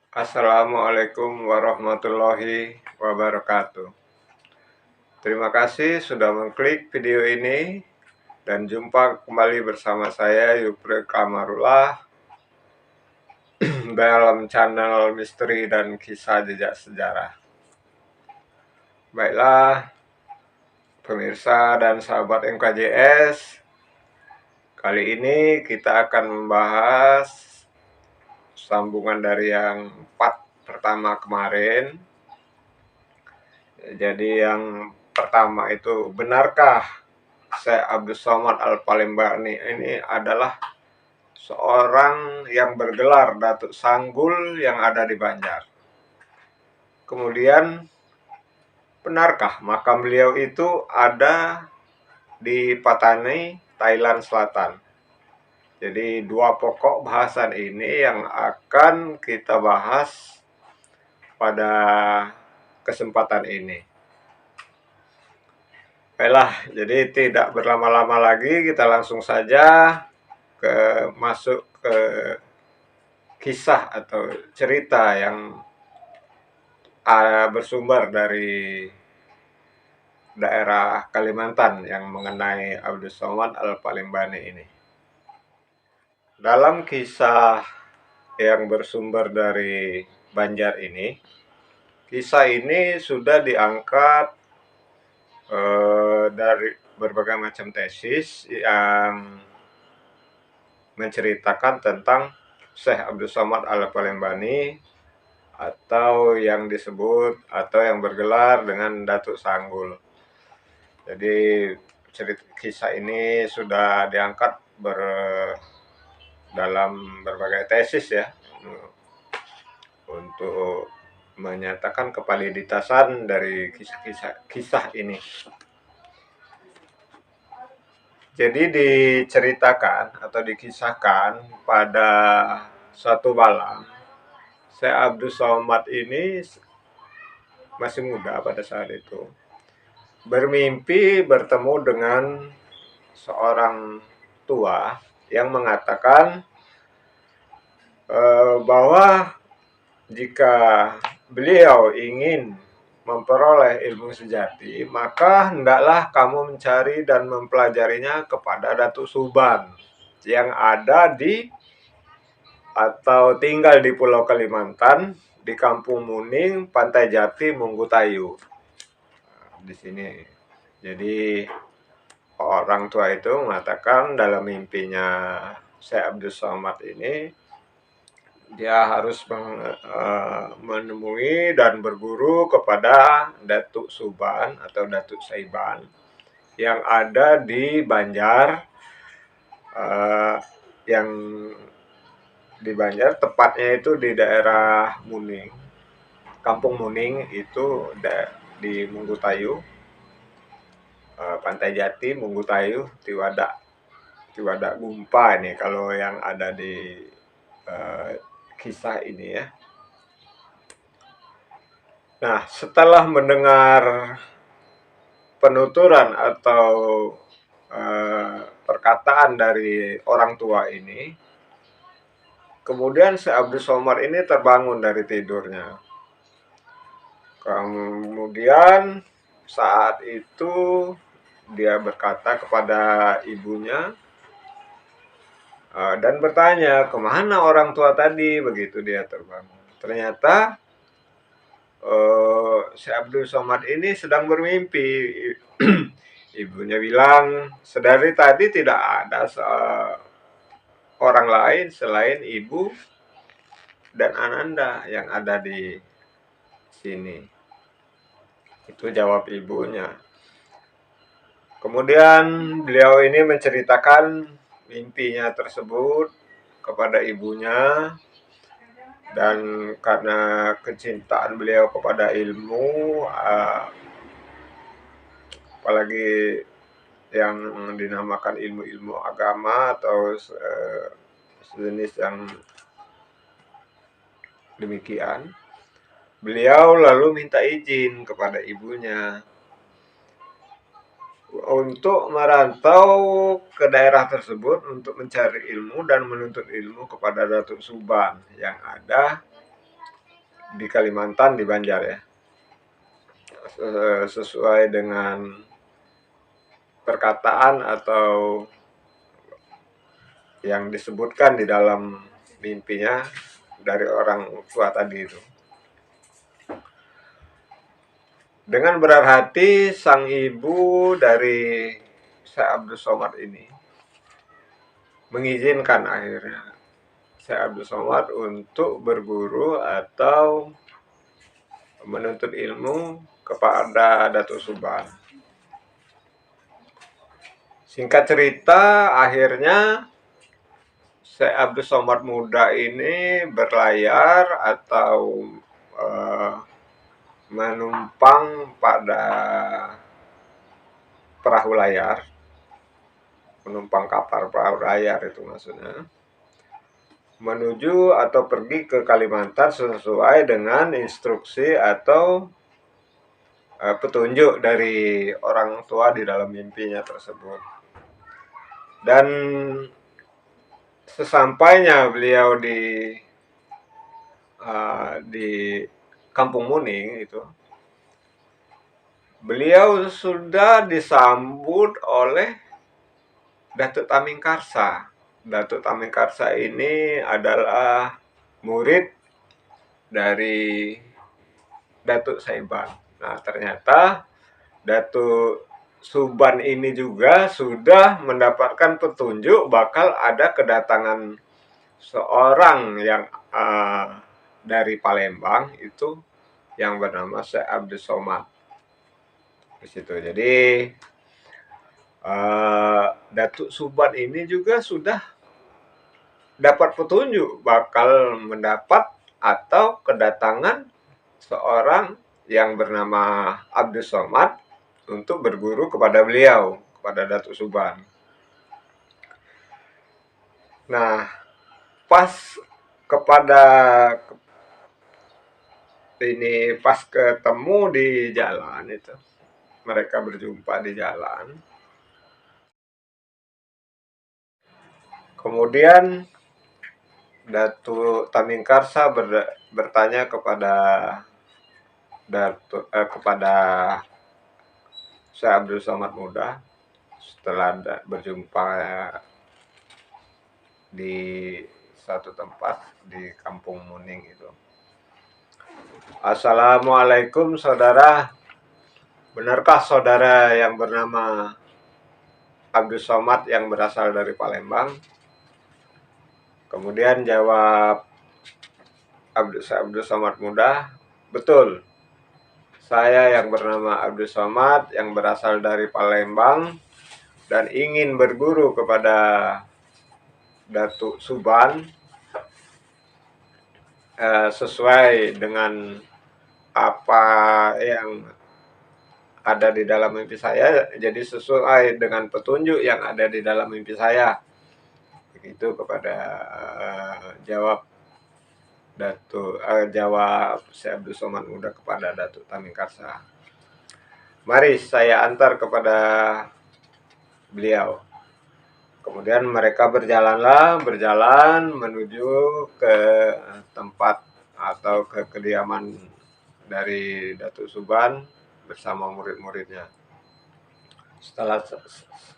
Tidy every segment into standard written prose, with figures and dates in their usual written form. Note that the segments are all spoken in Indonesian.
Assalamualaikum warahmatullahi wabarakatuh. Terima kasih sudah mengklik video ini dan jumpa kembali bersama saya Yupre Kamarullah dalam channel Misteri dan Kisah Jejak Sejarah. Baiklah, pemirsa dan sahabat MKJS, kali ini kita akan membahas sambungan dari yang part pertama kemarin. Jadi yang pertama itu, benarkah Syekh Abdus Somad Al-Palembani ini adalah seorang yang bergelar Datuk Sanggul yang ada di Banjar? Kemudian, benarkah makam beliau itu ada di Patani, Thailand Selatan? Jadi dua pokok bahasan ini yang akan kita bahas pada kesempatan ini. Baiklah, jadi tidak berlama-lama lagi, kita langsung saja masuk ke kisah atau cerita yang bersumber dari daerah Kalimantan yang mengenai Abdus Somad Al-Palembani ini. Dalam kisah yang bersumber dari Banjar ini, kisah ini sudah diangkat dari berbagai macam tesis yang menceritakan tentang Syekh Abdus Somad Al-Palembani atau yang disebut atau yang bergelar dengan Datuk Sanggul. Jadi cerita kisah ini sudah diangkat dalam berbagai tesis ya, untuk menyatakan kevaliditasan dari kisah ini. Jadi diceritakan atau dikisahkan pada suatu malam, Syekh Abdus Somad ini masih muda pada saat itu, bermimpi bertemu dengan seorang tua yang mengatakan bahwa jika beliau ingin memperoleh ilmu sejati, maka hendaklah kamu mencari dan mempelajarinya kepada Datuk Suban yang ada di atau tinggal di Pulau Kalimantan, di Kampung Muning, Pantai Jati, Munggutayu. Di sini. Jadi orang tua itu mengatakan dalam mimpinya Syekh Abdus Somad ini, dia harus menemui dan berguru kepada Datuk Suban atau Datuk Saiban yang ada di Banjar, yang di Banjar tepatnya itu di daerah Muning, Kampung Muning itu di Munggutayu, Pantai Jati, Munggutayu, Tiwadak Gumpa ini kalau yang ada di kisah ini ya. Nah, setelah mendengar penuturan atau perkataan dari orang tua ini, kemudian Syekh Abdus Somad ini terbangun dari tidurnya. Kemudian saat itu dia berkata kepada ibunya dan bertanya, kemana orang tua tadi? Begitu dia terbangun. Ternyata Syekh Abdus Somad ini sedang bermimpi. Ibunya bilang, sedari tadi tidak ada orang lain selain ibu dan Ananda yang ada di sini. Itu jawab ibunya. Kemudian beliau ini menceritakan mimpinya tersebut kepada ibunya, dan karena kecintaan beliau kepada ilmu, apalagi yang dinamakan ilmu-ilmu agama atau sejenis yang demikian, beliau lalu minta izin kepada ibunya untuk merantau ke daerah tersebut untuk mencari ilmu dan menuntut ilmu kepada Datuk Suban yang ada di Kalimantan, di Banjar ya, sesuai dengan perkataan atau yang disebutkan di dalam mimpinya dari orang tua tadi itu. Dengan berat hati sang ibu dari Syekh Abdul Somad ini mengizinkan akhirnya Syekh Abdul Somad untuk berguru atau menuntut ilmu kepada Datuk Suban. Singkat cerita, akhirnya Syekh Abdul Somad muda ini berlayar atau menumpang pada perahu layar, menumpang kapal perahu layar itu maksudnya, menuju atau pergi ke Kalimantan sesuai dengan instruksi atau petunjuk dari orang tua di dalam mimpinya tersebut. Dan sesampainya beliau di Kampung Muning itu, beliau sudah disambut oleh Datuk Taming Karsa. Datuk Taming Karsa ini adalah murid dari Datuk Saiban. Nah, ternyata Datuk Suban ini juga sudah mendapatkan petunjuk bakal ada kedatangan seorang yang dari Palembang itu yang bernama Syekh Abdul Somad di situ. Jadi Datuk Suban ini juga sudah dapat petunjuk bakal mendapat atau kedatangan seorang yang bernama Abdul Somad untuk berguru kepada beliau, kepada Datuk Suban. Nah, pas ketemu di jalan itu, mereka berjumpa di jalan. Kemudian Datuk Taming Karsa bertanya kepada Syekh Abdul Somad muda setelah berjumpa di satu tempat di Kampung Muning itu. Assalamualaikum saudara, benarkah saudara yang bernama Abdul Somad yang berasal dari Palembang? Kemudian jawab Abdul Somad muda, betul. Saya yang bernama Abdul Somad yang berasal dari Palembang dan ingin berguru kepada Datuk Suban sesuai dengan apa yang ada di dalam mimpi saya, jadi sesuai dengan petunjuk yang ada di dalam mimpi saya. Begitu kepada jawab Syekh Abdul Somad muda kepada Datuk Taming Karsa. Mari saya antar kepada beliau. Kemudian mereka berjalan menuju ke tempat atau ke kediaman dari Datuk Suban bersama murid-muridnya. Setelah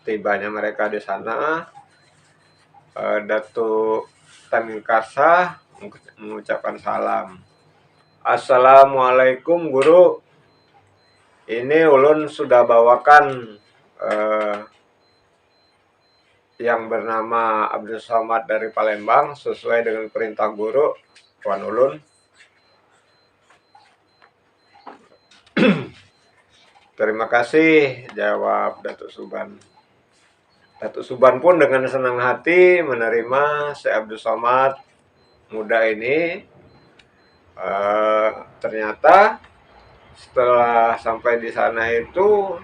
tibanya mereka di sana, Datuk Taming Karsa mengucapkan salam. Assalamualaikum guru. Ini ulun sudah bawakan yang bernama Abdul Somad dari Palembang sesuai dengan perintah guru Tuan ulun. Terima kasih, jawab Datuk Suban. Datuk Suban pun dengan senang hati menerima Syekh Abdul Somad muda ini. Ternyata setelah sampai di sana itu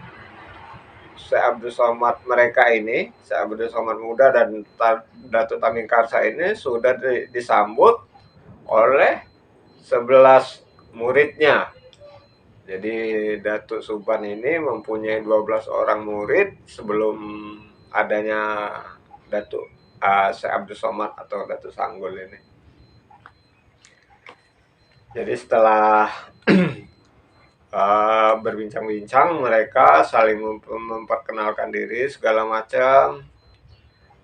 Syekh Abdul Somad mereka ini, Syekh Abdul Somad muda dan Datuk Taming Karsa ini sudah disambut oleh 11 muridnya. Jadi Datuk Suban ini mempunyai 12 orang murid sebelum adanya Datuk Syekh Abdul Somad atau Datuk Sanggul ini. Jadi setelah berbincang-bincang, mereka saling memperkenalkan diri segala macam.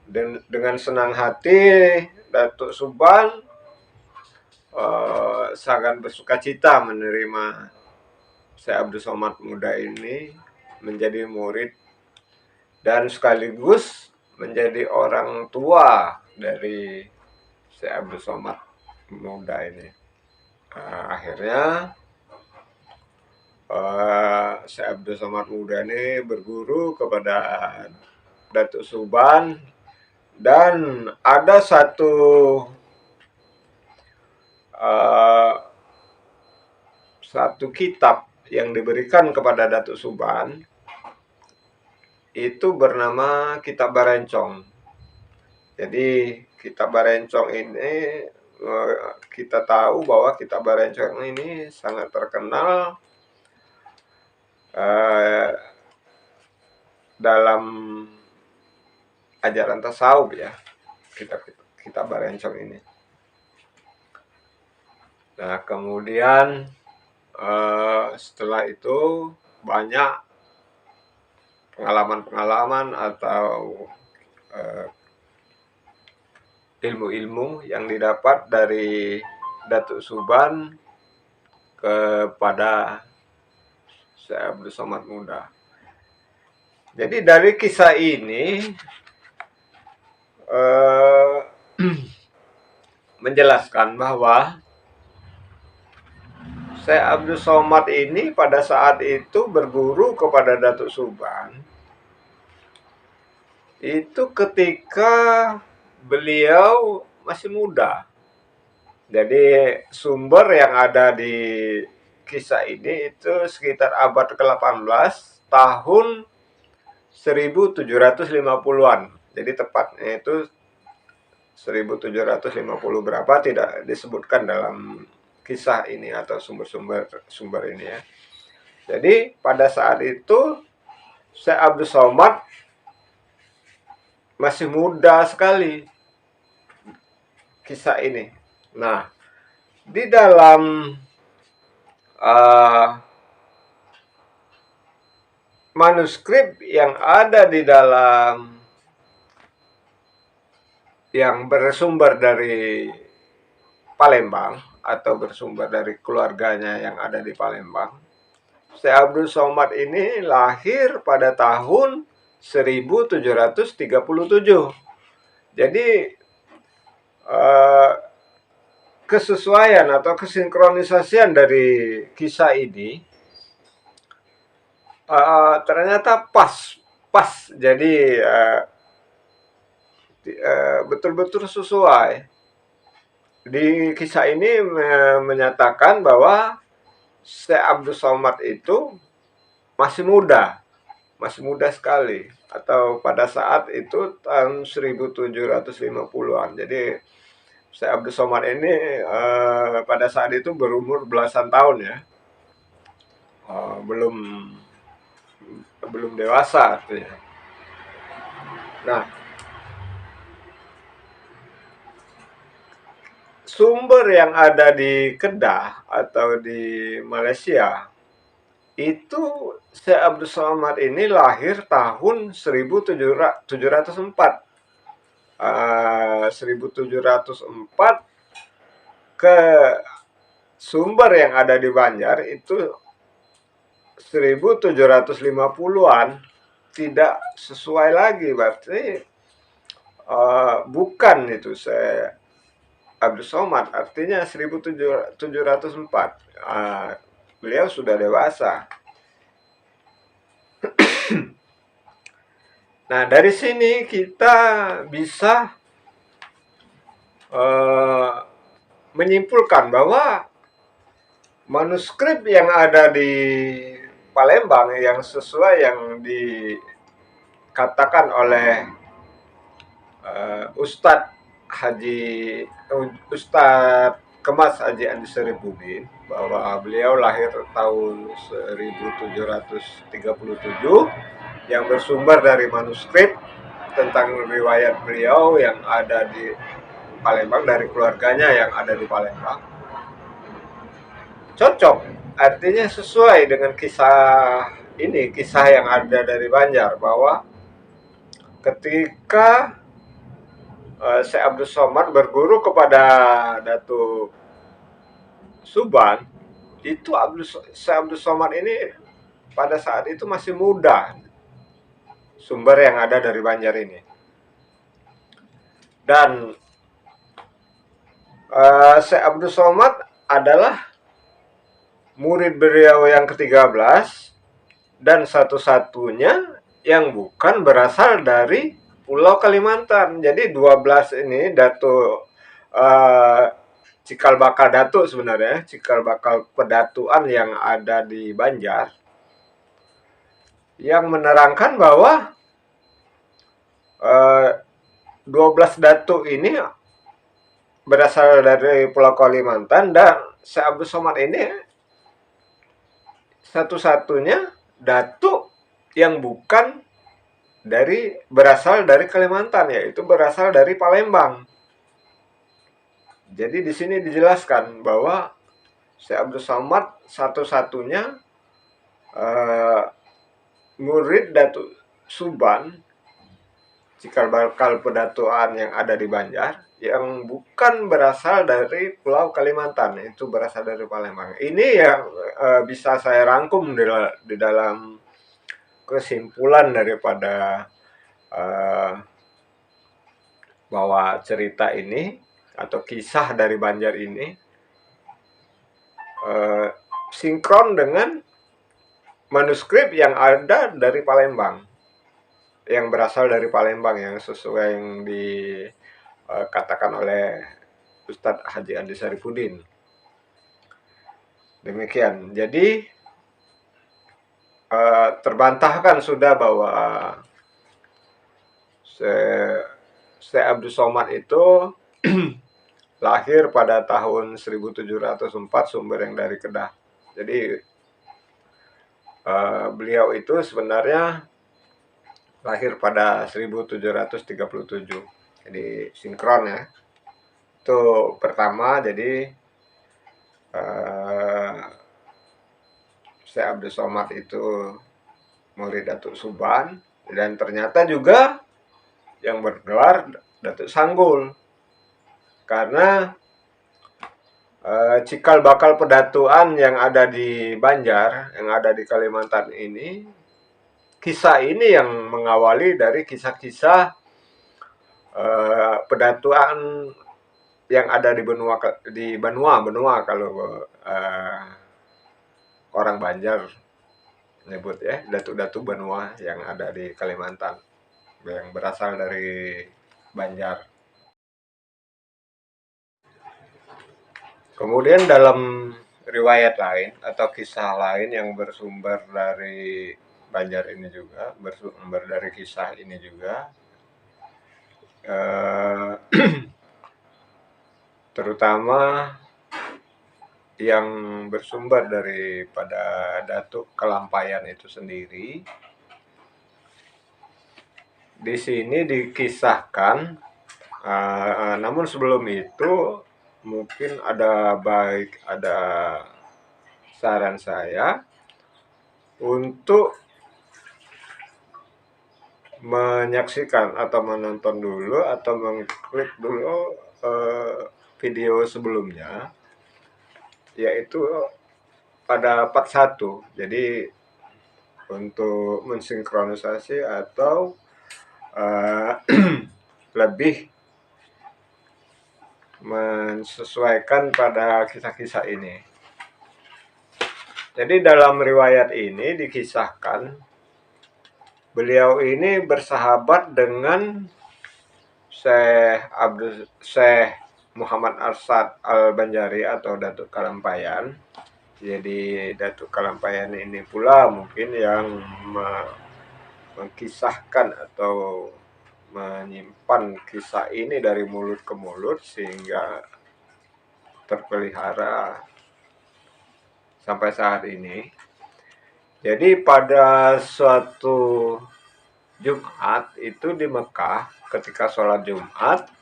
Dan dengan senang hati, Datuk Suban sangat bersukacita menerima Syekh Abdul Somad muda ini menjadi murid dan sekaligus menjadi orang tua dari Syekh Abdul Somad muda ini. Akhirnya Syekh Abdul Somad muda ini berguru kepada Datuk Suban, dan ada satu kitab yang diberikan kepada Datuk Suban, itu bernama Kitab Barencong. Jadi Kitab Barencong ini, kita tahu bahwa Kitab Barencong ini sangat terkenal dalam ajaran tasawuf ya, Kitab Barencong ini. Nah, kemudian setelah itu banyak pengalaman-pengalaman atau ilmu-ilmu yang didapat dari Datuk Suban kepada Syekh Abdul Somad muda. Jadi dari kisah ini menjelaskan bahwa Syekh Abdul Somad ini pada saat itu berguru kepada Datuk Suban itu ketika beliau masih muda. Jadi sumber yang ada di kisah ini itu sekitar abad ke-18, tahun 1750-an. Jadi tepatnya itu 1750 berapa tidak disebutkan dalam kisah ini atau sumber ini ya. Jadi pada saat itu Syekh Abdul Somad masih muda sekali kisah ini. Nah, di dalam manuskrip yang ada di dalam yang bersumber dari Palembang atau bersumber dari keluarganya yang ada di Palembang, Syekh Abdul Somad ini lahir pada tahun 1737. Jadi kesesuaian atau kesinkronisasian dari kisah ini ternyata pas. Jadi betul-betul sesuai. Di kisah ini menyatakan bahwa Syekh Abdul Somad itu masih muda sekali, atau pada saat itu tahun 1750-an. Jadi Syekh Abdul Somad ini pada saat itu berumur belasan tahun ya, belum dewasa artinya. Nah, sumber yang ada di Kedah atau di Malaysia itu Syekh Abdul Somad ini lahir tahun 1704. 1704 ke sumber yang ada di Banjar itu 1750-an, tidak sesuai lagi, berarti bukan itu Syekh Abdul Somad, artinya 1704. Beliau sudah dewasa. Nah, dari sini kita bisa menyimpulkan bahwa manuskrip yang ada di Palembang yang sesuai yang dikatakan oleh Ustadz Kemas Haji Andi Syarifuddin, bahwa beliau lahir tahun 1737 yang bersumber dari manuskrip tentang riwayat beliau yang ada di Palembang, dari keluarganya yang ada di Palembang. cocok, artinya sesuai dengan kisah ini, kisah yang ada dari Banjar, bahwa ketika Syekh Abdul Somad berguru kepada Datu Suban, itu Syekh Abdul Somad ini pada saat itu masih muda, sumber yang ada dari Banjar ini. Dan Syekh Abdul Somad adalah murid beliau yang ke-13 dan satu-satunya yang bukan berasal dari Pulau Kalimantan. Jadi 12 ini Datuk cikal bakal datuk, sebenarnya cikal bakal pedatuan yang ada di Banjar, yang menerangkan bahwa 12 datuk ini berasal dari Pulau Kalimantan, dan Syekh Abdul Somad ini satu-satunya datuk yang bukan berasal dari Kalimantan, yaitu berasal dari Palembang. Jadi di sini dijelaskan bahwa Syekh Abdul Somad satu-satunya murid Datuk Suban, cikal bakal pedatuan yang ada di Banjar, yang bukan berasal dari Pulau Kalimantan, itu berasal dari Palembang. Ini yang bisa saya rangkum di dalam kesimpulan daripada bahwa cerita ini atau kisah dari Banjar ini sinkron dengan manuskrip yang ada dari Palembang, yang berasal dari Palembang, yang sesuai yang dikatakan oleh Ustadz Haji Andi Sarifudin. Demikian. Jadi terbantahkan sudah bahwa Syekh Abdul Somad itu lahir pada tahun 1704, sumber yang dari Kedah. Jadi beliau itu sebenarnya lahir pada 1737. Jadi sinkron ya. Itu pertama. Jadi Syekh Abdul Somad itu murid Datuk Suban, dan ternyata juga yang bergelar Datuk Sanggul, karena cikal bakal pedatuan yang ada di Banjar, yang ada di Kalimantan ini, kisah ini yang mengawali dari kisah-kisah pedatuan yang ada di benua kalau orang Banjar nyebut ya, datu-datu benua yang ada di Kalimantan, yang berasal dari Banjar. Kemudian dalam riwayat lain atau kisah lain yang bersumber dari Banjar ini juga, bersumber dari kisah ini juga, terutama yang bersumber daripada Datuk Kelampayan itu sendiri. Di sini dikisahkan, namun sebelum itu mungkin ada saran saya untuk menyaksikan atau menonton dulu atau mengklik dulu video sebelumnya, yaitu pada part 1. Jadi untuk mensinkronisasi atau lebih mensesuaikan pada kisah-kisah ini. Jadi dalam riwayat ini dikisahkan beliau ini bersahabat dengan Syekh Muhammad Arsad Al-Banjari atau Datuk Kalampayan. Jadi Datuk Kalampayan ini pula mungkin yang mengkisahkan atau menyimpan kisah ini dari mulut ke mulut sehingga terpelihara sampai saat ini. Jadi pada suatu Jumat itu di Mekah, ketika sholat Jumat,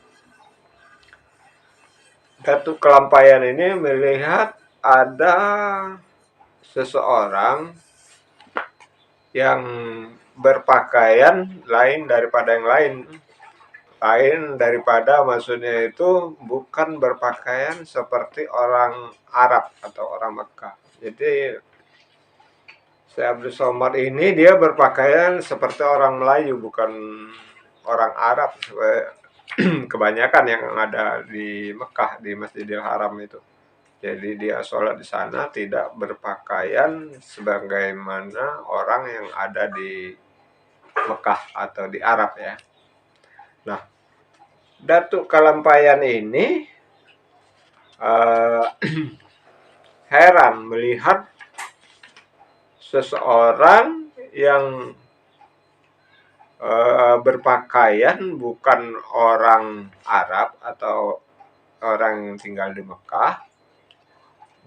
Datuk Kelampayan ini melihat ada seseorang yang berpakaian lain daripada yang lain. Lain daripada maksudnya itu bukan berpakaian seperti orang Arab atau orang Mekah. Jadi Syekh Abdul Somad ini dia berpakaian seperti orang Melayu, bukan orang Arab. Kebanyakan yang ada di Mekah, di Masjidil Haram itu. Jadi dia sholat di sana tidak berpakaian sebagaimana orang yang ada di Mekah atau di Arab ya. Nah, Datuk Kalampayan ini heran melihat seseorang yang berpakaian bukan orang Arab atau orang yang tinggal di Mekah,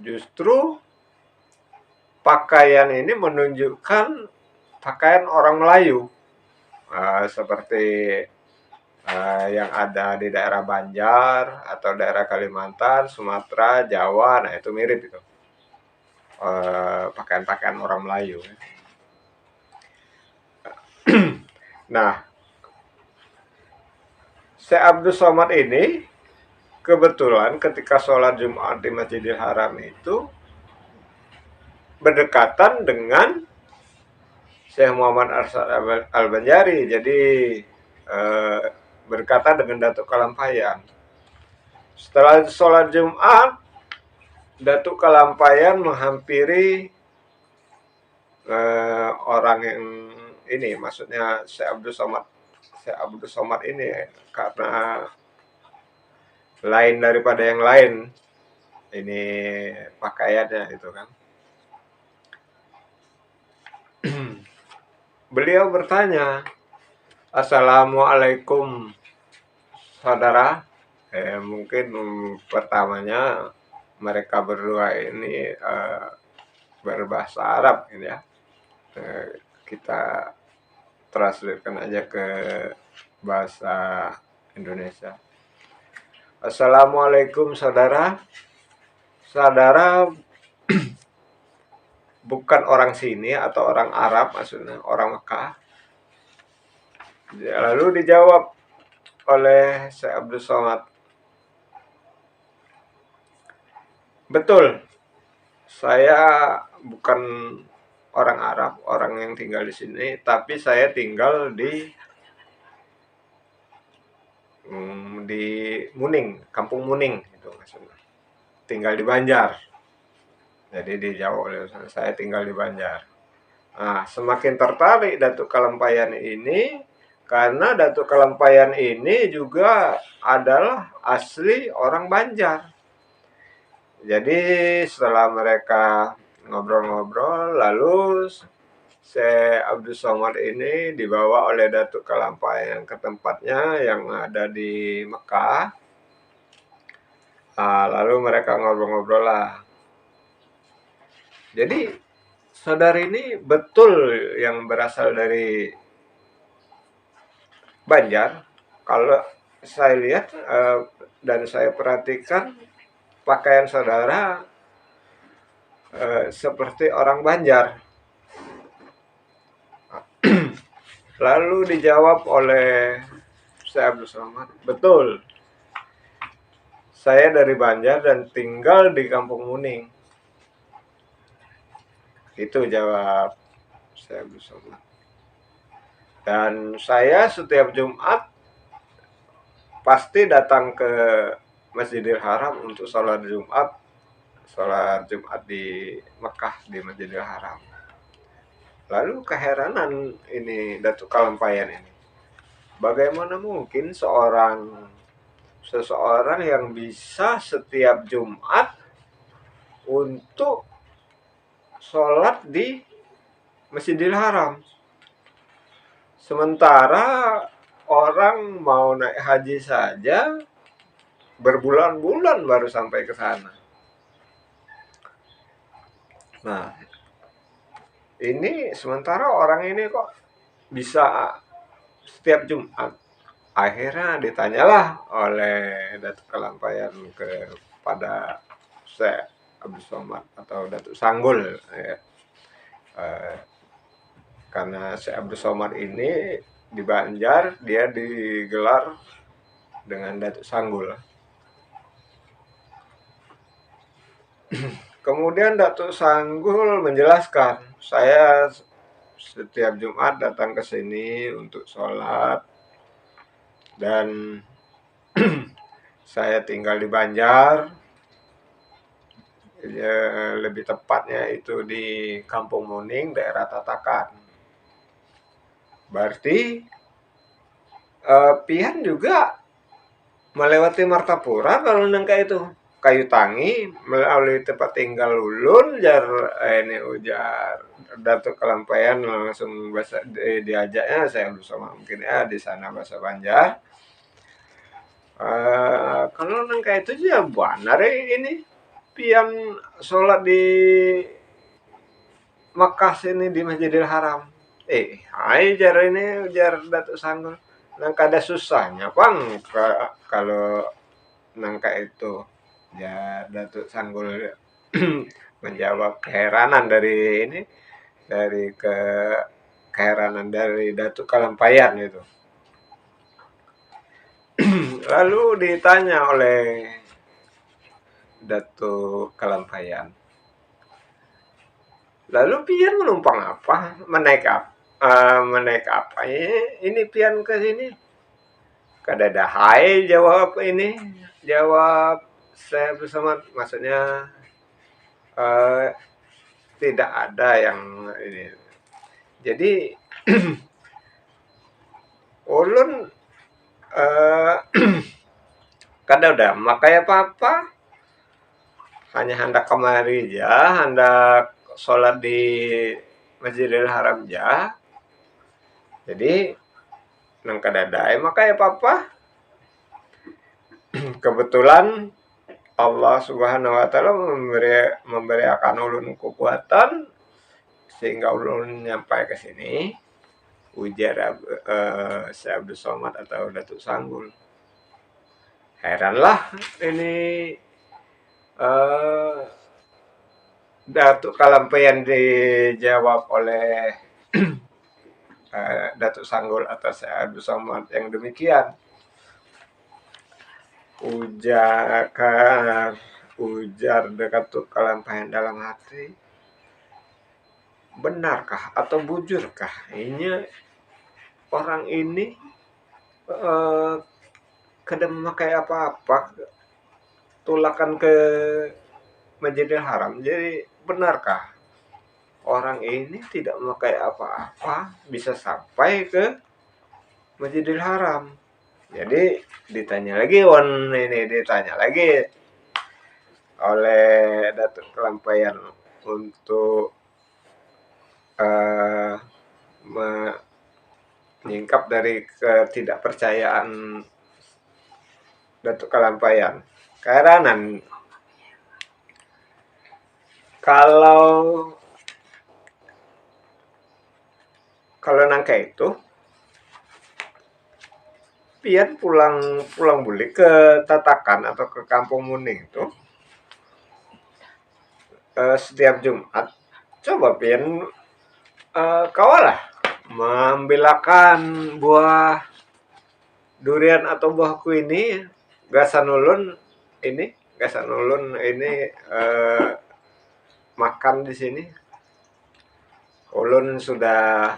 justru pakaian ini menunjukkan pakaian orang Melayu, seperti yang ada di daerah Banjar atau daerah Kalimantan, Sumatera, Jawa. Nah itu mirip itu, pakaian-pakaian orang Melayu. Nah, Syekh Abdul Somad ini kebetulan ketika sholat Jumat di Masjidil Haram itu berdekatan dengan Syekh Muhammad Arsyad Al-Banjari. Jadi berkata dengan Datuk Kalampayan. Setelah sholat Jumat, Datuk Kalampayan menghampiri orang yang ini, maksudnya Syekh Abdul Somad ini, karena lain daripada yang lain ini pakaiannya itu kan. Beliau bertanya, "Assalamualaikum saudara." Mungkin pertamanya mereka berdua ini berbahasa Arab gitu ya. Kita translatekan aja ke bahasa Indonesia. Assalamualaikum saudara. Saudara bukan orang sini atau orang Arab, maksudnya orang Mekah. Lalu dijawab oleh Syekh Abdul Somad, "Betul, saya bukan orang Arab, orang yang tinggal di sini, tapi saya tinggal di Muning, Kampung Muning itu maksudnya. Tinggal di Banjar." Jadi dijawab oleh saya tinggal di Banjar. Nah, semakin tertarik Datuk Kalampayan ini karena Datuk Kalampayan ini juga adalah asli orang Banjar. Jadi setelah mereka ngobrol-ngobrol, lalu Syekh Abdul Somad ini dibawa oleh Datuk Kalampayan ke tempatnya yang ada di Mekah. Lalu mereka ngobrol-ngobrol lah. Jadi saudara ini betul yang berasal dari Banjar. Kalau saya lihat dan saya perhatikan pakaian saudara seperti orang Banjar. Lalu dijawab oleh Syekh Abdul Somad, "Betul, saya dari Banjar dan tinggal di Kampung Muning." Itu jawab Syekh Abdul Somad. Dan saya setiap Jumat pasti datang ke Masjidil Haram untuk sholat Jumat di Mekah, di Masjidil Haram. Lalu keheranan ini Datuk Kalampayan ini, bagaimana mungkin seseorang yang bisa setiap Jumat untuk sholat di Masjidil Haram, sementara orang mau naik haji saja berbulan-bulan baru sampai ke sana. Nah, ini sementara orang ini kok bisa setiap Jumat. Akhirnya ditanyalah oleh Datuk Kalampayan kepada Syekh Abdus Somad atau Datuk Sanggul ya. Karena Syekh Abdus Somad ini di Banjar dia digelar dengan Datuk Sanggul. Kemudian Datuk Sanggul menjelaskan, saya setiap Jumat datang ke sini untuk sholat dan saya tinggal di Banjar, ya, lebih tepatnya itu di Kampung Muning, daerah Tatakan. Berarti Pian juga melewati Martapura kalau nangka itu. Kayu Tangi melalui tempat tinggal ulun jar ini ujar Datuk Kelampaian langsung bahasa diajaknya saya bersama mungkin ya di sana bahasa Banjar. Kalau nangka itu ya benar ini pian sholat di Makkah sini di Masjidil Haram. Hai jar ini ujar Datuk Sanggul. Nangka ada susahnya bang kalau nangka itu. Ya Datuk Sanggul menjawab keheranan dari ini dari keheranan dari Datuk Kalampayan itu. Lalu ditanya oleh Datuk Kalampayan, lalu pian menumpang apa, menaik apa ini pian ke sini? Kadadahai jawab ini, jawab saya bersama, maksudnya tidak ada yang ini. Jadi ulun kada udah makai apa-apa, hanya hendak kemari aja, hendak sholat di Masjidil Haram aja. Jadi nang kadadai makai apa-apa. Kebetulan Allah Subhanahu wa taala memberikan ulun kekuatan sehingga ulun nyampai ke sini. Ujar Syekh Abdus Somad atau Datuk Sanggul. Heranlah ini Datuk Kalampaian dijawab oleh Datuk Sanggul atau Syekh Abdus Somad yang demikian. Ujar Datuk Kalampaian dalam hati, benarkah atau bujurkah ini orang ini kada memakai apa-apa tulakan ke Masjidil Haram. Jadi benarkah orang ini tidak memakai apa-apa bisa sampai ke Masjidil Haram? Jadi ditanya lagi oleh Datuk Kalampaian untuk menyingkap dari ketidakpercayaan Datuk Kalampaian. Keheranan kalau nangka itu pian pulang balik ke Tatakan atau ke Kampung Muning itu setiap Jumat coba pian kawalah membilakan buah durian atau buah kuini gasan ulun makan di sini. Ulun sudah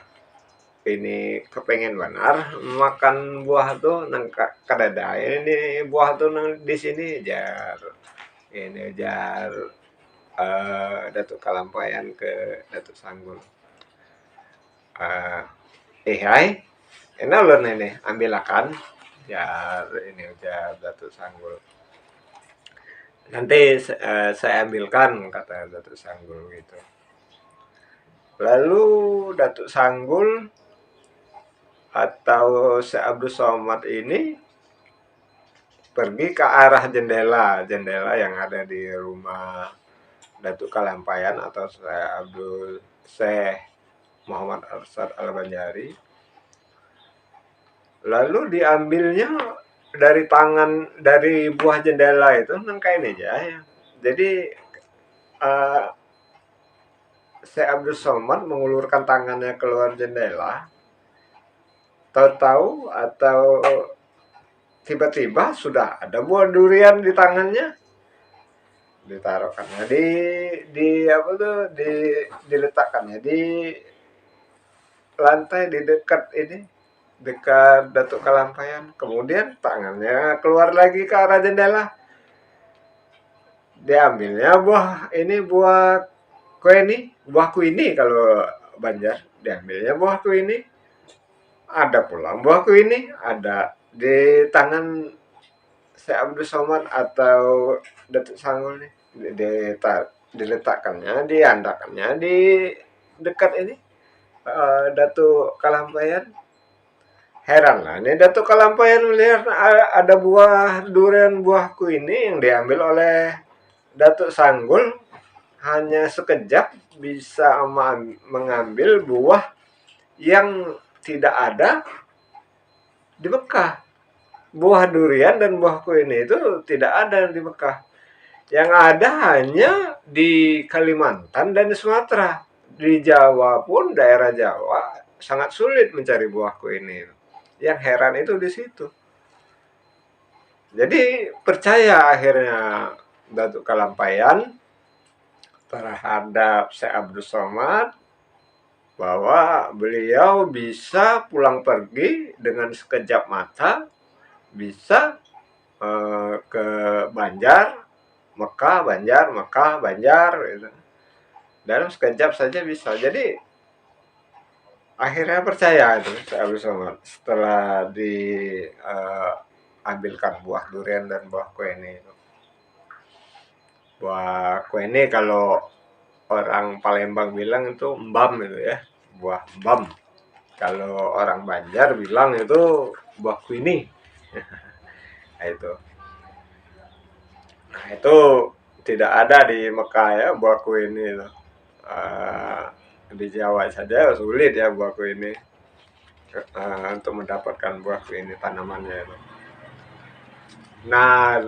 ini kepengen benar makan buah tuh nang kadada ini buah tuh nang di sini jar Datuk Kalampaian ke Datuk Sanggul. Hai ini ulun ini ambilakan jar ini jar Datuk Sanggul. Nanti saya ambilkan kata Datuk Sanggul gitu. Lalu Datuk Sanggul atau Syekh Abdus Somad ini pergi ke arah jendela yang ada di rumah Datuk Kalampaian atau Syekh Muhammad Arsad Al-Banjari. Lalu diambilnya dari buah jendela itu nang kain aja ya. Jadi Syekh Abdul Somad mengulurkan tangannya keluar jendela, tahu-tahu atau tiba-tiba sudah ada buah durian di tangannya, ditaruhkannya di apa tuh, diletakkannya di lantai di dekat ini, dekat Datuk Kalampayan. Kemudian tangannya keluar lagi ke arah jendela, diambilnya buah ini, buah kuini, buah kuini kalau Banjar, diambilnya buah kuini. Ada pulang buah kuini, ada di tangan Syekh Abdul Somad atau Datuk Sanggul nih, diletakkannya, diandakannya di dekat ini, Datuk Kalampayan. Heran lah, ini Datuk Kalampayan melihat ada buah durian, buahku ini yang diambil oleh Datuk Sanggul, hanya sekejap bisa mengambil buah yang tidak ada di Mekah. Buah durian dan buah kuini itu tidak ada di Mekah. Yang ada hanya di Kalimantan dan di Sumatera. Di Jawa pun, daerah Jawa sangat sulit mencari buah kuini. Yang heran itu di situ. Jadi percaya akhirnya Datuk Kalampayan terhadap Syekh Abdul Somad bahwa beliau bisa pulang pergi dengan sekejap mata, bisa ke Banjar, Mekah, Banjar, Mekah, Banjar, gitu. Dalam sekejap saja bisa. Jadi akhirnya percaya itu Syekh Abdul Somad setelah diambilkan buah durian dan buah kueni. Buah kueni kalau orang Palembang bilang itu mbam itu ya, buah mbam. Kalau orang Banjar bilang itu buah kuini. Nah, itu. Nah, itu tidak ada di Mekah ya buah kuini itu. Di Jawa saja sulit ya buah kuini untuk mendapatkan buah kuini tanamannya itu. Nah,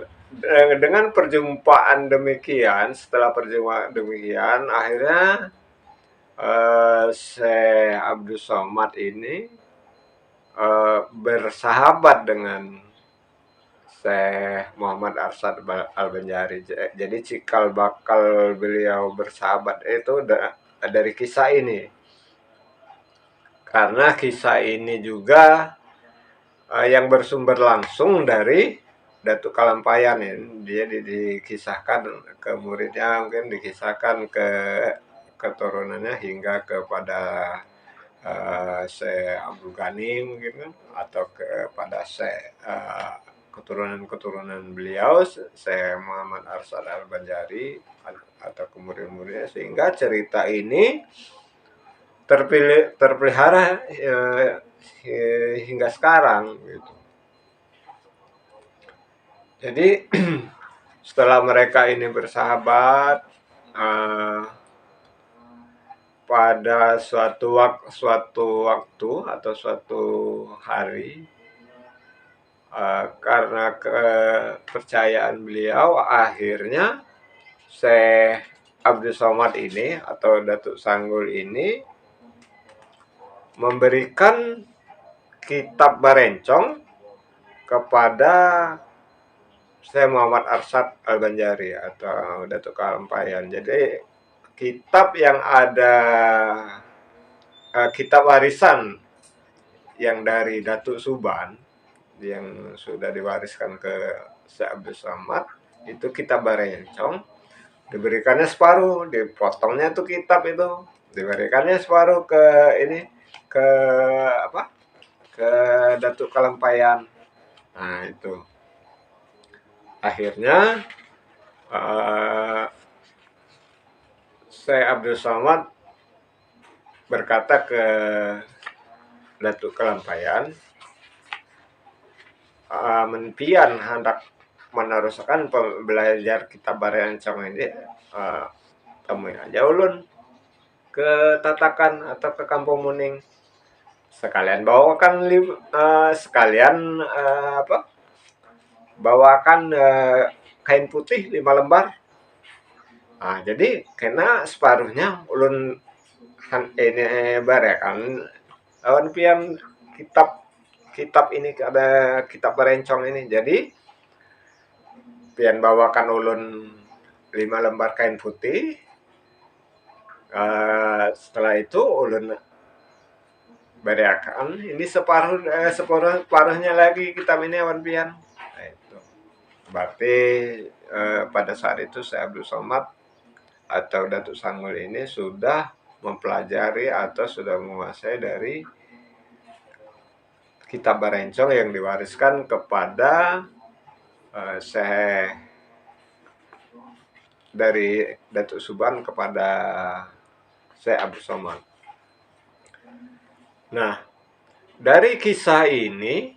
dengan perjumpaan demikian, setelah perjumpaan demikian, akhirnya Syekh Abdul Somad ini bersahabat dengan Syekh Muhammad Arsyad Al-Banjari. Jadi cikal bakal beliau bersahabat itu dari kisah ini. Karena kisah ini juga yang bersumber langsung dari Datuk Kalampayan ya. Dia dikisahkan ke muridnya, mungkin dikisahkan ke keturunannya hingga kepada Syekh Abdul Ghani mungkin kan, atau kepada keturunan beliau Syekh Muhammad Arsyad Al-Banjari atau kemudian-muridnya, sehingga cerita ini terpelihara hingga sekarang gitu. Jadi setelah mereka ini bersahabat, pada suatu waktu atau suatu hari, karena kepercayaan beliau, akhirnya Syekh Abdul Somad ini atau Datuk Sanggul ini memberikan kitab Barencong kepada Syekh Muhammad Arsyad Al-Banjari atau Datuk Kalampayan. Jadi kitab yang ada, kitab warisan yang dari Datuk Suban yang sudah diwariskan ke Syekh Abdul Somad, itu kitab Barencong, diberikannya separuh, dipotongnya tuh kitab itu, diberikannya separuh ke ini, ke apa, ke Datuk Kalampayan. Nah itu akhirnya Syekh Abdul Somad berkata ke Datuk Kalampayan, menpian hendak meneruskan belajar kitab Barencong ini, temui aja ulun ke Tatakan atau ke Kampung Muning, sekalian bawakan bawakan kain putih 5 lembar, Jadi kena separuhnya ulun ini barekan lawan pian kitab kitab ini ada kitab berencong ini. Jadi pian bawakan ulun 5 lembar kain putih. Setelah itu ulun bereakan ini separuhnya lagi kitab ini awan pian. Nah, itu. Berarti pada saat itu Syekh Abdul Somad atau Datuk Sanggul ini sudah mempelajari atau sudah menguasai dari kitab Barencong yang diwariskan kepada Syekh dari Datuk Suban kepada Syekh Abdul Somad. Nah, dari kisah ini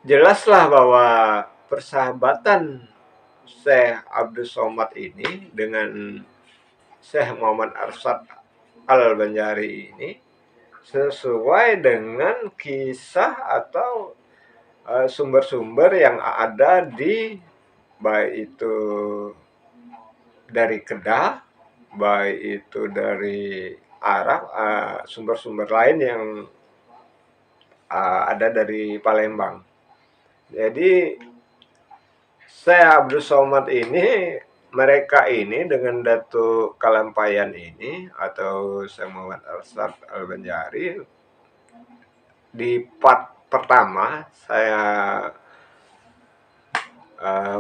jelaslah bahwa persahabatan Syekh Abdul Somad ini dengan Syekh Muhammad Arsyad Al-Banjari ini sesuai dengan kisah atau sumber-sumber yang ada di baik itu dari Kedah, baik itu dari Arab, sumber-sumber lain yang ada dari Palembang. Jadi Syekh Abdul Somad ini, mereka ini dengan Datuk Kalampayan ini atau Syekh Muhammad Arsyad Al-Banjari, di part pertama saya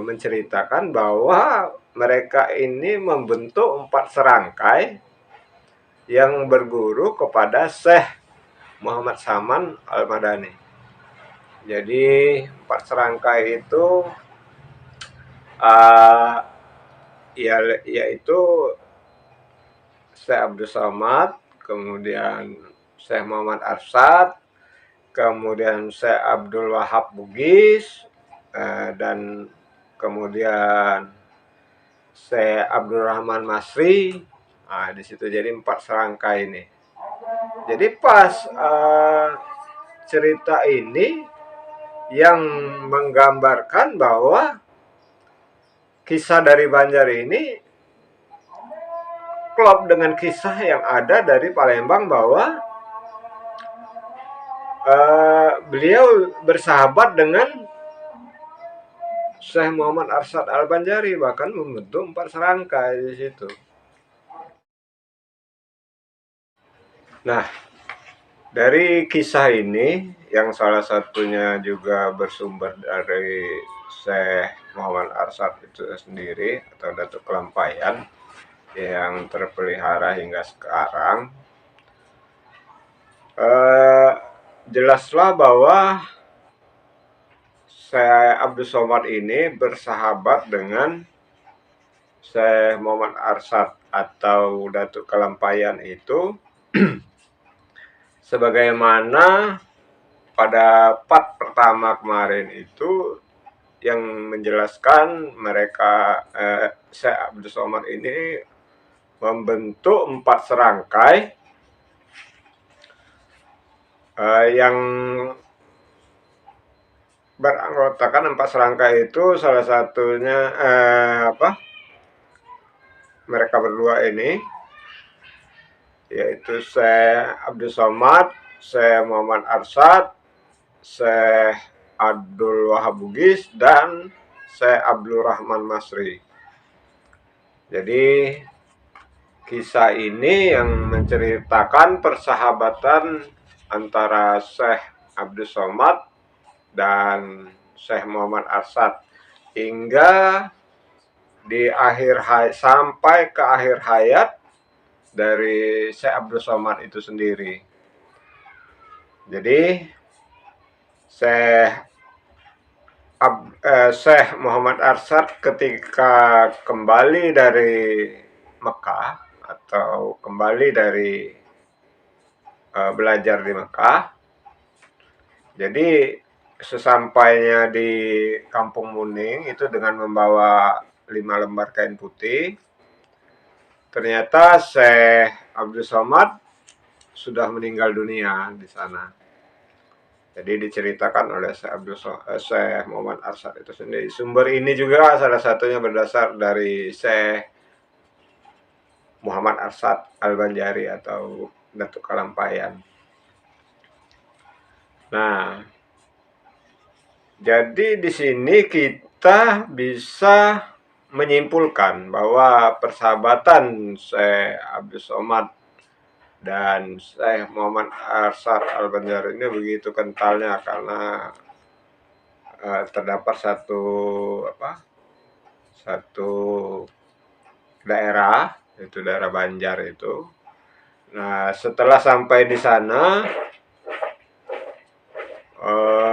menceritakan bahwa mereka ini membentuk 4 serangkai yang berguru kepada Syekh Muhammad Saman Al-Madani. Jadi 4 serangkai itu yaitu Syekh Abdul Somad, kemudian Syekh Muhammad Arsyad, kemudian Syekh Abdul Wahab Bugis, dan kemudian Syekh Abdul Rahman Masri. Di situ jadi 4 serangkai ini. Jadi pas cerita ini yang menggambarkan bahwa kisah dari Banjar ini klop dengan kisah yang ada dari Palembang bahwa beliau bersahabat dengan Syekh Muhammad Arsyad Al-Banjari, bahkan membentuk 4 serangkai di situ. Nah, dari kisah ini yang salah satunya juga bersumber dari Syekh Muhammad Arsyad itu sendiri atau Datuk Kelampayan yang terpelihara hingga sekarang, jelaslah bahwa Syekh Abdul Somad ini bersahabat dengan Syekh Muhammad Arsyad atau Datuk Kelampayan itu sebagaimana pada part pertama kemarin itu yang menjelaskan mereka Syekh Abdul Somad ini membentuk 4 serangkai yang beranggotakan 4 serangkai itu salah satunya mereka berdua ini yaitu Syekh Abdul Somad, Syekh Muhammad Arsyad, Syekh Abdul Wahab Bugis, dan Syekh Abdul Rahman Masri. Jadi kisah ini yang menceritakan persahabatan antara Syekh Abdul Somad dan Syekh Muhammad Arsyad hingga di sampai ke akhir hayat dari Syekh Abdul Somad itu sendiri. Jadi Syekh Muhammad Arsyad ketika kembali dari Mekah atau kembali dari belajar di Mekah, jadi sesampainya di Kampung Muning itu dengan membawa 5 lembar kain putih, ternyata Syekh Abdul Somad sudah meninggal dunia di sana. Jadi diceritakan oleh Syekh Muhammad Arsyad itu sendiri. Sumber ini juga salah satunya berdasar dari Syekh Muhammad Arsyad Al-Banjari atau Datuk Kalampayan. Nah, jadi di sini kita bisa menyimpulkan bahwa persahabatan Syekh Abdul Somad dan Syekh Muhammad Arsyad Al-Banjari ini begitu kentalnya karena terdapat satu daerah, itu daerah Banjar itu. Nah, setelah sampai di sana,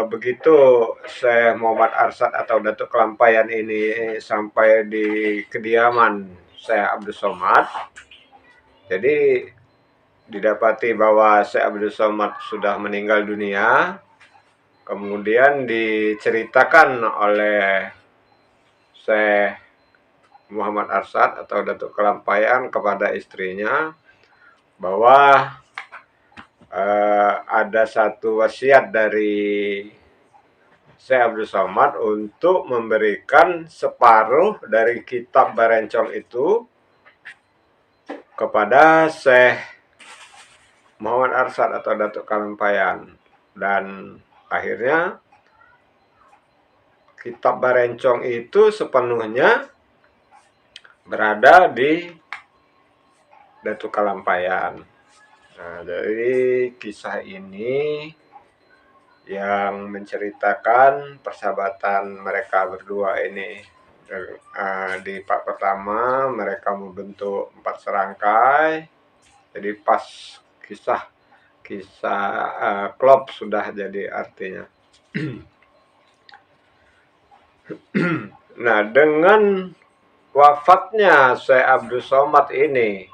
begitu Syekh Muhammad Arsyad atau Datuk Kalampayan ini sampai di kediaman Syekh Abdul Somad, jadi didapati bahwa Syekh Abdul Somad sudah meninggal dunia. Kemudian diceritakan oleh Syekh Muhammad Arsyad atau Datuk Kalampayan kepada istrinya bahwa ada satu wasiat dari Syekh Abdul Somad untuk memberikan separuh dari kitab Barencong itu kepada Syekh Muhammad Arsyad atau Datuk Kalampayan. Dan akhirnya kitab Barencong itu sepenuhnya berada di Datuk Kalampayan. Nah, dari kisah ini yang menceritakan persahabatan mereka berdua ini. Di part pertama mereka membentuk 4 serangkai. Jadi pas kisah klop sudah jadi artinya. Nah, dengan wafatnya Syekh Abdul Somad ini,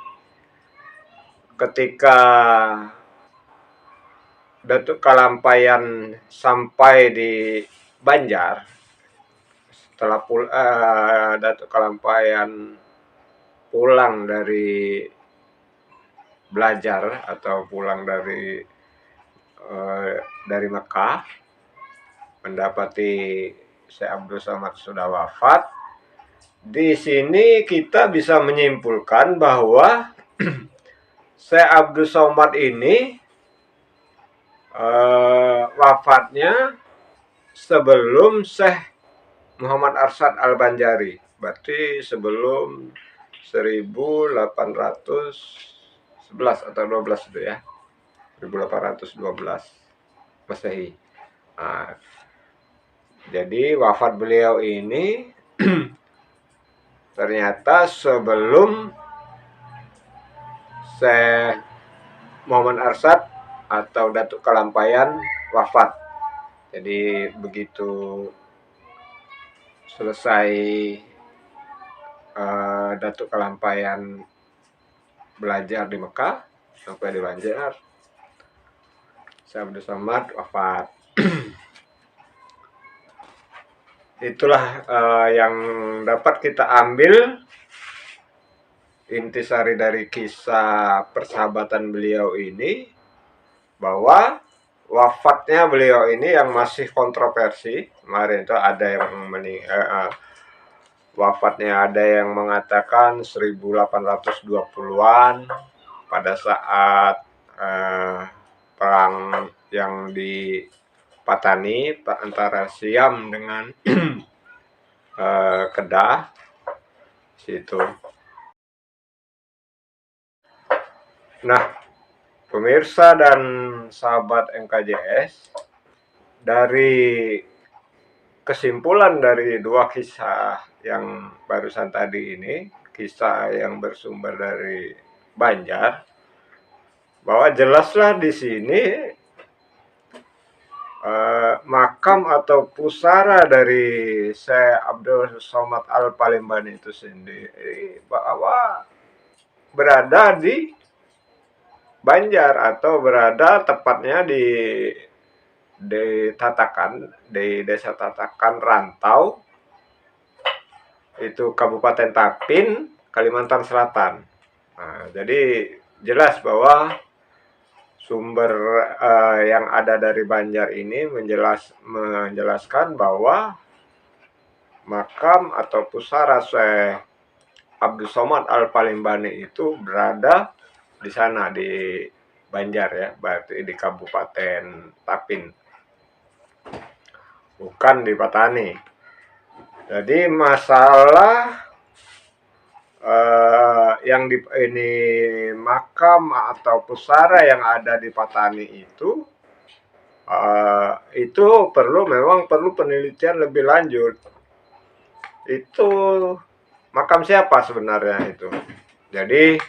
ketika Datuk Kalampayan sampai di Banjar, setelah Datuk Kalampayan pulang dari belajar atau pulang dari Mekah, mendapati Syekh Abdul Somad sudah wafat. Di sini kita bisa menyimpulkan bahwa Syekh Abdul Somad ini wafatnya sebelum Syekh Muhammad Arsyad Al-Banjari, berarti sebelum 1811 atau 12 itu ya, 1812 Masehi. Nah, jadi wafat beliau ini ternyata sebelum Syekh Muhammad Arsyad atau Datuk Kalampayan wafat. Jadi begitu selesai Datuk Kalampayan belajar di Mekah sampai di Banjar, Syekh Abdul Somad wafat. Itulah yang dapat kita ambil intisari dari kisah persahabatan beliau ini, bahwa wafatnya beliau ini yang masih kontroversi. Kemarin itu ada yang wafatnya ada yang mengatakan 1820-an pada saat perang yang di Patani antara Siam dengan Kedah situ. Nah, pemirsa dan sahabat MKJS, dari kesimpulan dari dua kisah yang barusan tadi ini, kisah yang bersumber dari Banjar, bahwa jelaslah di sini makam atau pusara dari Syekh Abdul Somad Al-Palembani itu sendiri bahwa berada di Banjar atau berada tepatnya di Tatakan, di Desa Tatakan Rantau, itu Kabupaten Tapin, Kalimantan Selatan. Nah, jadi jelas bahwa sumber yang ada dari Banjar ini menjelaskan bahwa makam atau pusara Syekh Abdus Somad Al-Palembani itu berada di sana, di Banjar ya, berarti di Kabupaten Tapin, bukan di Patani. Jadi masalah yang ini makam atau pusara yang ada di Patani itu memang perlu penelitian lebih lanjut. Itu makam siapa sebenarnya itu? Jadi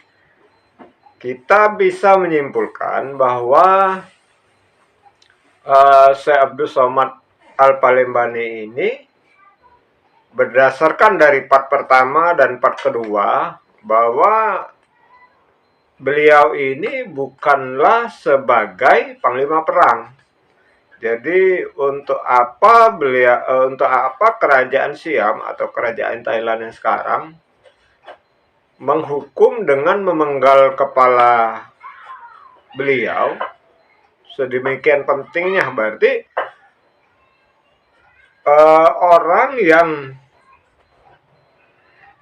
kita bisa menyimpulkan bahwa Syekh Abdus Somad Al-Palembani ini berdasarkan dari part pertama dan part kedua bahwa beliau ini bukanlah sebagai panglima perang. Jadi untuk apa kerajaan Siam atau kerajaan Thailand yang sekarang menghukum dengan memenggal kepala beliau sedemikian pentingnya? Berarti orang yang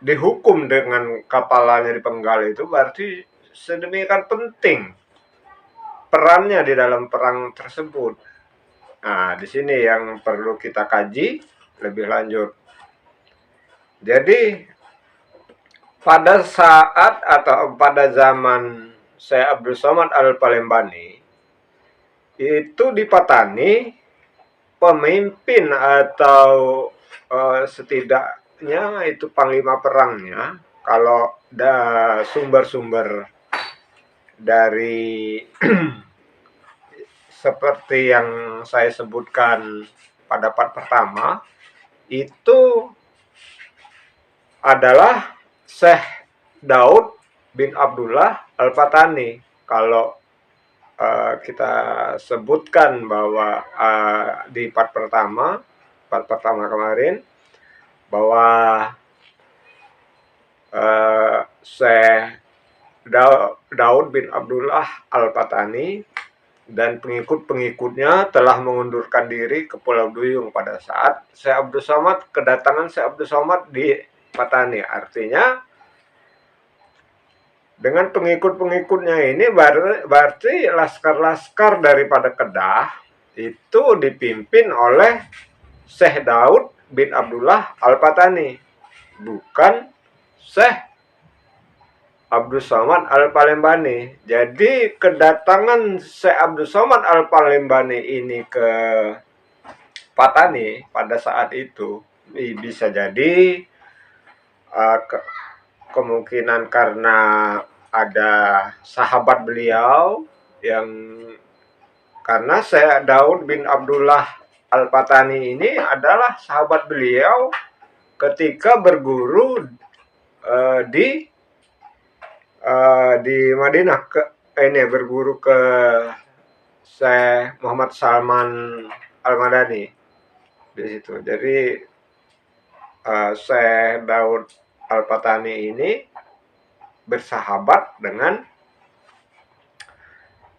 dihukum dengan kepalanya dipenggal itu berarti sedemikian penting perannya di dalam perang tersebut. Nah, di sini yang perlu kita kaji lebih lanjut. Jadi pada saat atau pada zaman Syekh Abdul Somad Al-Palembani itu di Patani, pemimpin atau setidaknya itu panglima perangnya, kalau ada sumber-sumber dari seperti yang saya sebutkan pada part pertama, itu adalah Syekh Daud bin Abdullah Al-Patani. Kalau kita sebutkan bahwa di part pertama kemarin, bahwa Syekh Daud bin Abdullah Al-Patani dan pengikut-pengikutnya telah mengundurkan diri ke Pulau Duyung pada saat kedatangan Syekh Abdus Somad di Patani. Artinya dengan pengikut-pengikutnya ini berarti laskar-laskar daripada Kedah itu dipimpin oleh Syekh Daud bin Abdullah Al-Patani, bukan Syekh Abdus Somad Al-Palembani. Jadi kedatangan Syekh Abdus Somad Al-Palembani ini ke Patani pada saat itu bisa jadi kemungkinan karena ada sahabat beliau yang, karena Syekh Daud bin Abdullah Al-Patani ini adalah sahabat beliau ketika berguru di Madinah, berguru ke Syekh Muhammad Salman Al-Madani di situ. Jadi Syekh Daud Al-Patani ini bersahabat dengan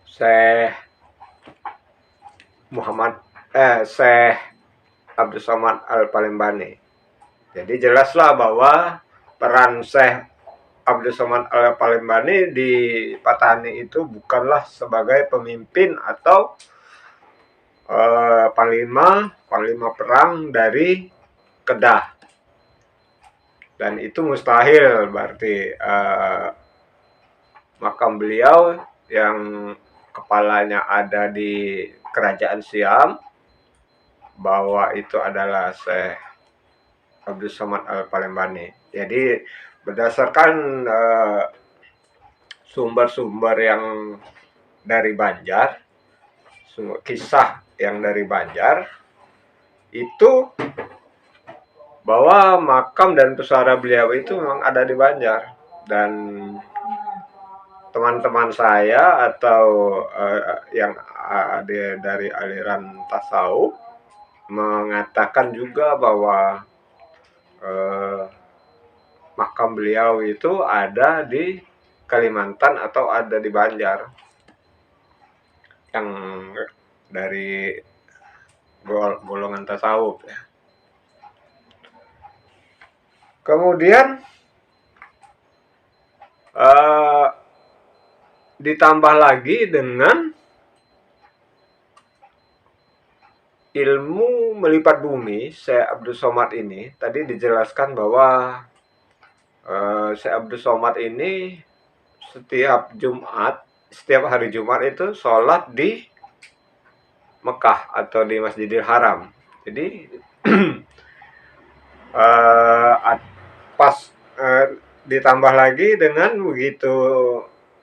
Syekh Syekh Abdus Somad Al-Palembani. Jadi jelaslah bahwa peran Syekh Abdus Somad Al-Palembani di Patani itu bukanlah sebagai pemimpin atau panglima perang dari Kedah. Dan itu mustahil, berarti makam beliau yang kepalanya ada di kerajaan Siam, bahwa itu adalah Syekh Abdus Somad Al-Palembani. Jadi berdasarkan sumber-sumber yang dari Banjar, kisah yang dari Banjar, itu bahwa makam dan pusara beliau itu memang ada di Banjar. Dan teman-teman saya atau yang dari aliran tasawuf mengatakan juga bahwa makam beliau itu ada di Kalimantan atau ada di Banjar, yang dari golongan tasawuf ya. Kemudian ditambah lagi dengan ilmu melipat bumi Syekh Abdul Somad ini. Tadi dijelaskan bahwa Syekh Abdul Somad ini setiap hari Jumat itu sholat di Mekah atau di Masjidil Haram. Jadi pas ditambah lagi dengan begitu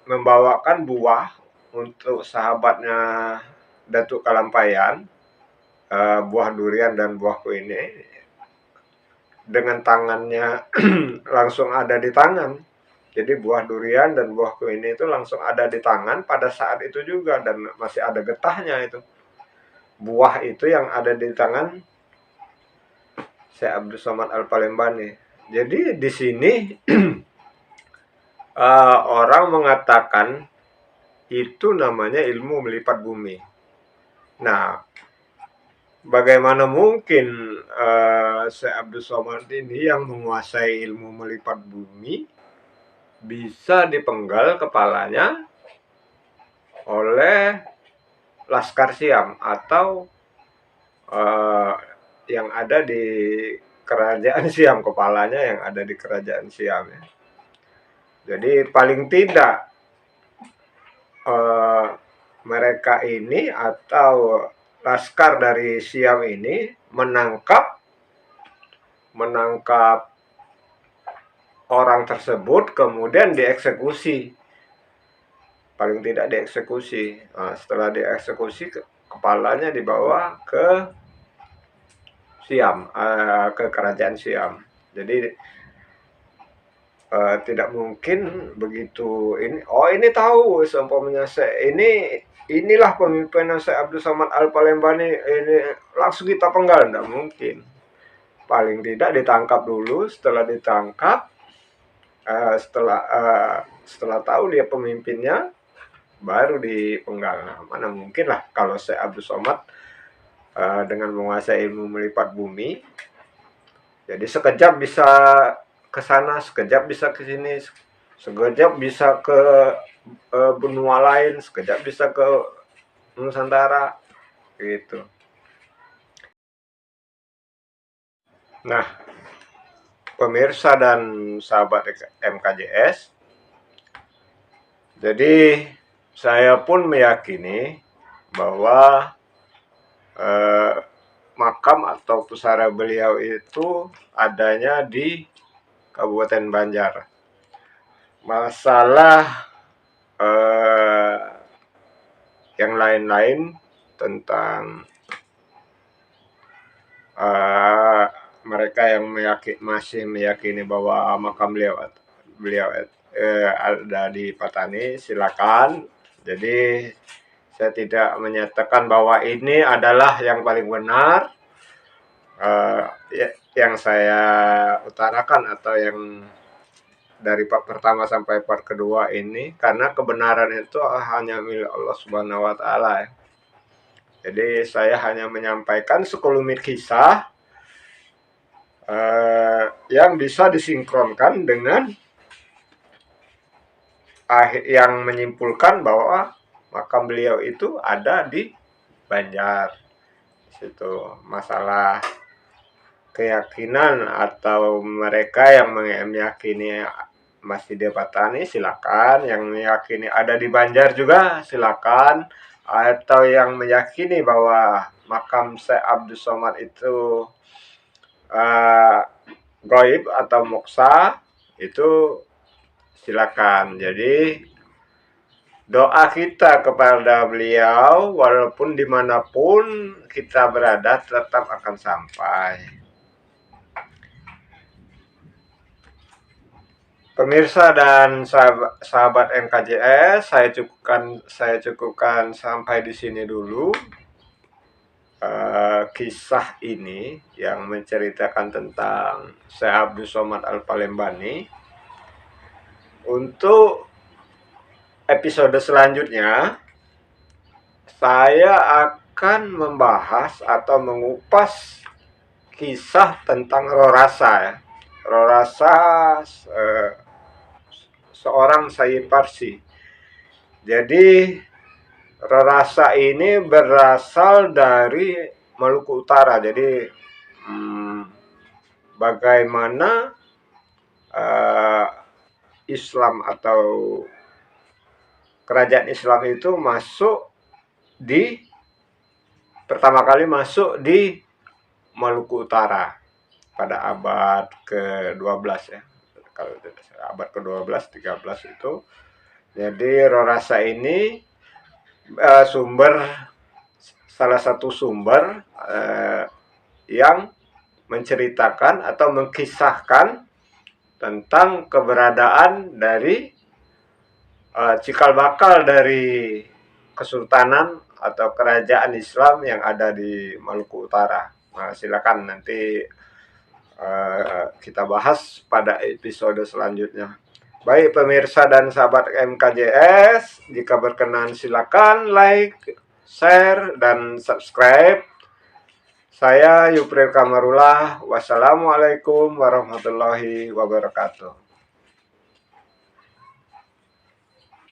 membawakan buah untuk sahabatnya Datuk Kalampayan, buah durian dan buah kuini, dengan tangannya langsung ada di tangan. Jadi buah durian dan buah kuini itu langsung ada di tangan pada saat itu juga, dan masih ada getahnya itu. Buah itu yang ada di tangan Syekh Abdul Somad Al-Palembani. Jadi di sini orang mengatakan itu namanya ilmu melipat bumi. Nah, bagaimana mungkin Syekh Abdul Somad ini yang menguasai ilmu melipat bumi bisa dipenggal kepalanya oleh Laskar Siam atau yang ada di kerajaan Siam, kepalanya yang ada di kerajaan Siam ya. Jadi paling tidak mereka ini atau laskar dari Siam ini menangkap orang tersebut, kemudian dieksekusi. Paling tidak dieksekusi. Nah, setelah dieksekusi, kepalanya dibawa ke Siam, ke kerajaan Siam. Jadi tidak mungkin begitu ini tahu seumpamanya inilah pemimpinan Syekh Abdul Somad Al-Palembani, ini langsung kita penggal, tidak mungkin. Paling tidak ditangkap dulu. Setelah ditangkap, setelah tahu dia pemimpinnya, baru dipenggal. Nah, mana mungkin lah kalau Syekh Abdul Somad dengan menguasai ilmu melipat bumi, jadi sekejap bisa ke sana, sekejap bisa ke sini, sekejap bisa ke benua lain, sekejap bisa ke Nusantara gitu. Nah, pemirsa dan sahabat MKJS, jadi saya pun meyakini bahwa makam atau pusara beliau itu adanya di Kabupaten Banjar. Masalah yang lain-lain tentang mereka yang masih meyakini bahwa makam beliau ada di Patani, silakan. Jadi saya tidak menyatakan bahwa ini adalah yang paling benar yang saya utarakan atau yang dari part pertama sampai part kedua ini, karena kebenaran itu hanya milik Allah Subhanahu wa Ta'ala. Jadi saya hanya menyampaikan sekelumit kisah yang bisa disinkronkan dengan yang menyimpulkan bahwa makam beliau itu ada di Banjar. Situ masalah keyakinan atau mereka yang meyakini masih di Patani, silakan. Yang meyakini ada di Banjar juga silakan. Atau yang meyakini bahwa makam Syekh Abdul Somad itu gaib atau moksa, itu silakan. Jadi doa kita kepada beliau walaupun dimanapun kita berada tetap akan sampai. Pemirsa dan sahabat MKJS, saya cukupkan sampai di sini dulu kisah ini yang menceritakan tentang Syekh Abdul Somad Al-Palembani. Untuk episode selanjutnya, saya akan membahas atau mengupas kisah tentang Roh Rasa ya. Roh Rasa seorang Sayyid Parsi. Jadi Rarasa ini berasal dari Maluku Utara. Jadi bagaimana Islam atau kerajaan Islam itu pertama kali masuk di Maluku Utara pada abad ke-12 ya. Kalau abad ke-12, 13 itu. Jadi Rarasa ini salah satu sumber yang menceritakan atau mengkisahkan tentang keberadaan dari cikal bakal dari kesultanan atau kerajaan Islam yang ada di Maluku Utara. Nah, silakan nanti kita bahas pada episode selanjutnya. Baik pemirsa dan sahabat MKJS, jika berkenan silakan like, share, dan subscribe. Saya Yupril Kamarullah. Wassalamualaikum warahmatullahi wabarakatuh.